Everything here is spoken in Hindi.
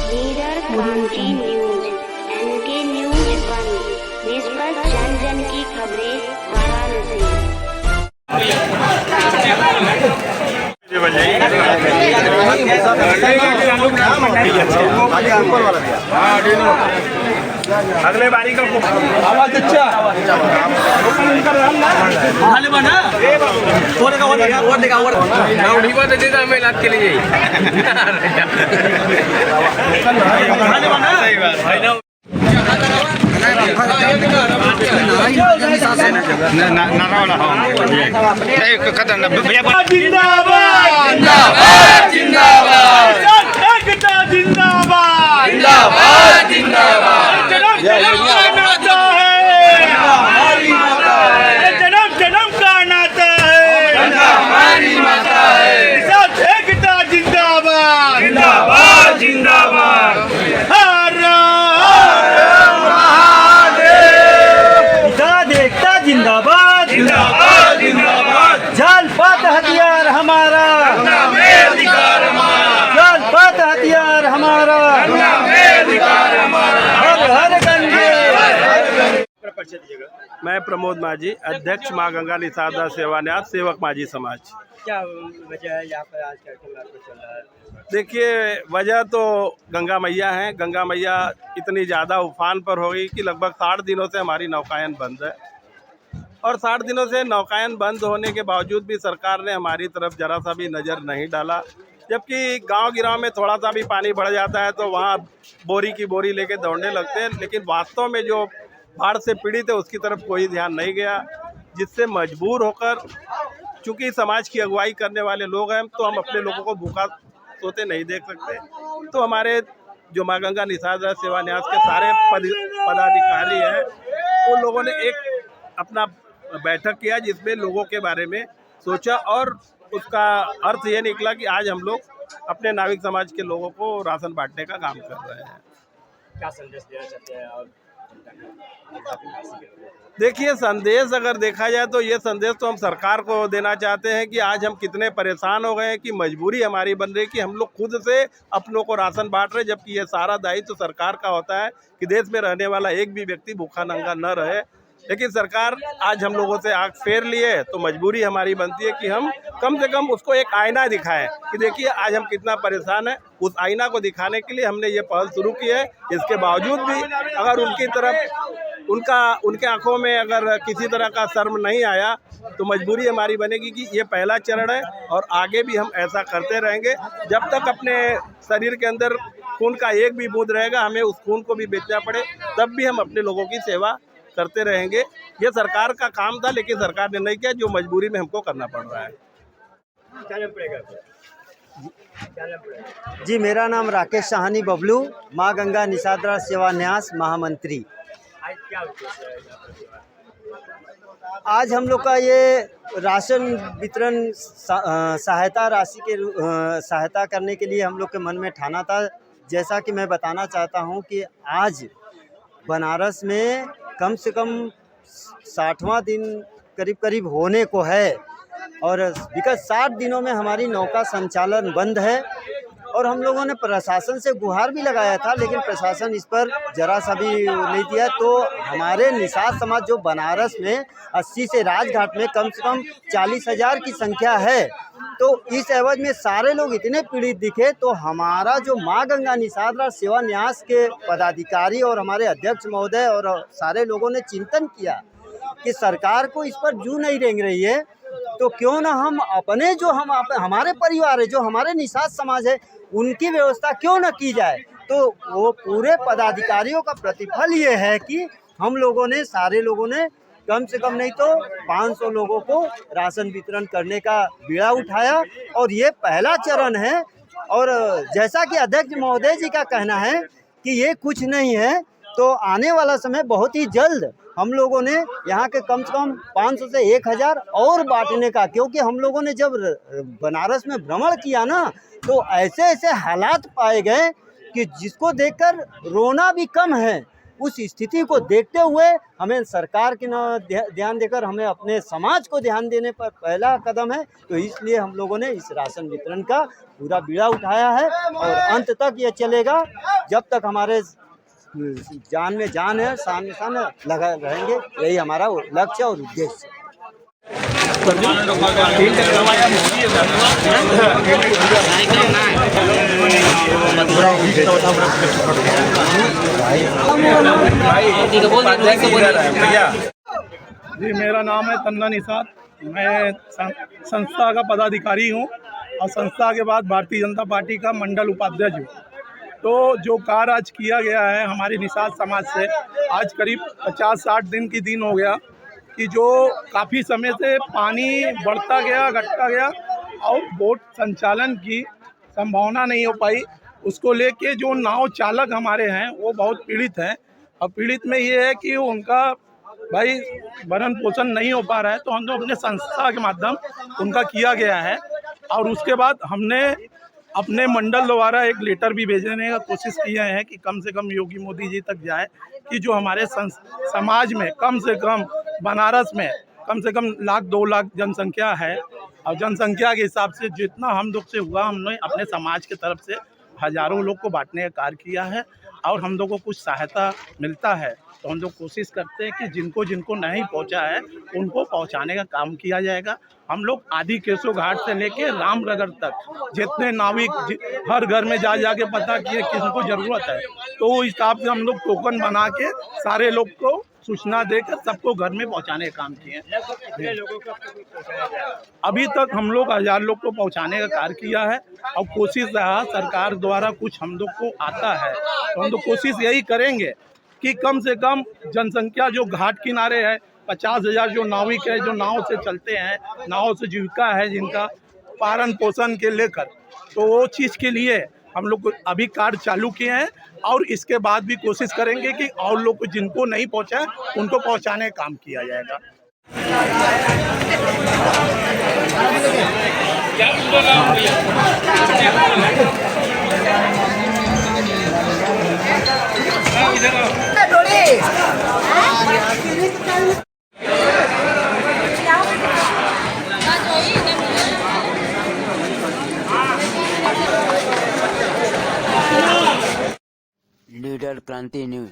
लीडर क्रांति न्यूज, एनके न्यूज 1, निष्पक्ष जन जन की खबरें, वाराणसी। अगले बारी का आवाज अच्छा के लिए जन्म का नाता है, एकता जिंदाबाद, जिंदाबाद जिंदाबाद, हर महादेव, एकता जिंदाबाद, जिंदाबाद जिंदाबाद, जाल पात हथियार हमारा, जाल पात हथियार हमारा, हर गंगे। मैं प्रमोद माझी, अध्यक्ष माँ गंगा निसादा सेवा न्यास, सेवक माझी समाज। क्या वजह है यहाँ पर आज कार्यक्रम आपका चल रहा है? देखिए, वजह तो गंगा मैया है। गंगा मैया इतनी ज़्यादा उफान पर हो गई कि लगभग 60 दिनों से हमारी नौकायन बंद है, और 60 दिनों से नौकायन बंद होने के बावजूद भी सरकार ने हमारी तरफ जरा सा भी नज़र नहीं डाला। जबकि गांव गिराव में थोड़ा सा भी पानी बढ़ जाता है तो वहाँ बोरी की बोरी लेके दौड़ने लगते हैं, लेकिन वास्तव में जो बाढ़ से पीड़ित है उसकी तरफ कोई ध्यान नहीं गया, जिससे मजबूर होकर, चूँकि समाज की अगुवाई करने वाले लोग हैं, तो हम अपने लोगों को भूखा सोते नहीं देख सकते। तो हमारे जो माँ गंगा निसादा सेवा न्यास के सारे पदाधिकारी हैं, उन लोगों ने एक अपना बैठक किया जिसमें लोगों के बारे में सोचा, और उसका अर्थ ये निकला कि आज हम लोग अपने नाविक समाज के लोगों को राशन बांटने का काम कर रहे हैं। क्या संदेश देना चाहते हैं? और देखिए, संदेश अगर देखा जाए तो ये संदेश तो हम सरकार को देना चाहते हैं कि आज हम कितने परेशान हो गए हैं कि मजबूरी हमारी बन रही है कि हम लोग खुद से अपनों को राशन बांट रहे, जबकि ये सारा दायित्व तो सरकार का होता है कि देश में रहने वाला एक भी व्यक्ति भूखा नंगा न रहे। लेकिन सरकार आज हम लोगों से आंख फेर लिए, तो मजबूरी हमारी बनती है कि हम कम से कम उसको एक आईना दिखाएं कि देखिए आज हम कितना परेशान हैं। उस आईना को दिखाने के लिए हमने ये पहल शुरू की है। इसके बावजूद भी अगर उनकी तरफ उनके आंखों में अगर किसी तरह का शर्म नहीं आया, तो मजबूरी हमारी बनेगी कि ये पहला चरण है, और आगे भी हम ऐसा करते रहेंगे जब तक अपने शरीर के अंदर खून का एक भी बूंद रहेगा, हमें उस खून को भी बेचना पड़े, तब भी हम अपने लोगों की सेवा करते रहेंगे। ये सरकार का काम था, लेकिन सरकार ने नहीं किया, जो मजबूरी में हमको करना पड़ रहा है। जी, मेरा नाम राकेश साहनी बबलू, माँ गंगा निसादा सेवा न्यास महामंत्री। आज क्या उद्देश्य है यहाँ पर? आज हम लोग का ये राशन वितरण सहायता राशि के सहायता करने के लिए हम लोग के मन में ठाना था। जैसा कि मैं बताना चाहता हूँ कि आज बनारस में कम से कम 60वां दिन करीब होने को है, और विगत 60 दिनों में हमारी नौका संचालन बंद है, और हम लोगों ने प्रशासन से गुहार भी लगाया था, लेकिन प्रशासन इस पर जरा सा भी नहीं दिया। तो हमारे निषाद समाज जो बनारस में 80 से राजघाट में कम से कम 40,000 की संख्या है, तो इस एवज में सारे लोग इतने पीड़ित दिखे, तो हमारा जो माँ गंगा निसादा सेवा न्यास के पदाधिकारी और हमारे अध्यक्ष महोदय और सारे लोगों ने चिंतन किया कि सरकार को इस पर जू नहीं रेंग रही है, तो क्यों ना हम अपने जो हमारे परिवार है, जो हमारे निषाद समाज है, उनकी व्यवस्था क्यों न की जाए। तो वो पूरे पदाधिकारियों का प्रतिफल ये है कि हम लोगों ने, सारे लोगों ने कम से कम नहीं तो 500 लोगों को राशन वितरण करने का बीड़ा उठाया, और ये पहला चरण है। और जैसा कि अध्यक्ष महोदय जी का कहना है कि ये कुछ नहीं है, तो आने वाला समय बहुत ही जल्द हम लोगों ने यहाँ के कम से कम 500 से 1000 और बांटने का, क्योंकि हम लोगों ने जब बनारस में भ्रमण किया ना, तो ऐसे ऐसे हालात पाए गए कि जिसको देखकर रोना भी कम है। उस स्थिति को देखते हुए हमें सरकार के न ध्यान देकर हमें अपने समाज को ध्यान देने पर पहला कदम है। तो इसलिए हम लोगों ने इस राशन वितरण का पूरा बीड़ा उठाया है और अंत तक ये चलेगा। जब तक हमारे जान में जान है, शान में शान है, लगा रहेंगे। यही हमारा लक्ष्य और उद्देश्य है। जी, मेरा नाम है तन्ना निसात। मैं संस्था का पदाधिकारी हूँ और संस्था के बाद भारतीय जनता पार्टी का मंडल उपाध्यक्ष हूँ। तो जो कार्य आज किया गया है हमारे निषाद समाज से, आज करीब 50-60 दिन की दिन हो गया कि जो काफ़ी समय से पानी बढ़ता गया, घटता गया और बोट संचालन की संभावना नहीं हो पाई। उसको लेके जो नाव चालक हमारे हैं वो बहुत पीड़ित हैं। और पीड़ित में ये है कि उनका भाई भरण पोषण नहीं हो पा रहा है। तो हम लोग अपने संस्था के माध्यम उनका किया गया है। और उसके बाद हमने अपने मंडल द्वारा एक लेटर भी भेजने का कोशिश किए हैं कि कम से कम योगी मोदी जी तक जाए कि जो हमारे समाज में कम से कम बनारस में कम से कम 1-2 लाख जनसंख्या है। और जनसंख्या के हिसाब से जितना हम लोग से हुआ, हमने अपने समाज की तरफ से हज़ारों लोग को बांटने का कार्य किया है। और हम लोग को कुछ सहायता मिलता है तो हम लोग कोशिश करते हैं कि जिनको जिनको नहीं पहुंचा है उनको पहुंचाने का काम किया जाएगा। हम लोग आदि केशव घाट से लेके रामनगर तक जितने नाविक हर घर में जा के पता किए किसको ज़रूरत है, तो उस हिसाब से हम लोग टोकन बना के सारे लोग को सूचना देकर सबको घर में पहुंचाने का काम किए। अभी तक हम लोग 1000 लोग को पहुंचाने का कार्य किया है। और कोशिश रहा सरकार द्वारा कुछ हम लोग को आता है तो हम लोग कोशिश यही करेंगे कि कम से कम जनसंख्या जो घाट किनारे है 50,000 जो नाविक है, जो नाव से चलते हैं, नाव से जीविका है जिनका पालन पोषण के लेकर, तो वो चीज़ के लिए हम लोग अभी कार्य चालू किए हैं। और इसके बाद भी कोशिश करेंगे कि और लोग को जिनको नहीं पहुंचा है उनको पहुंचाने का काम किया जाएगा। लीडर क्रांति न्यूज।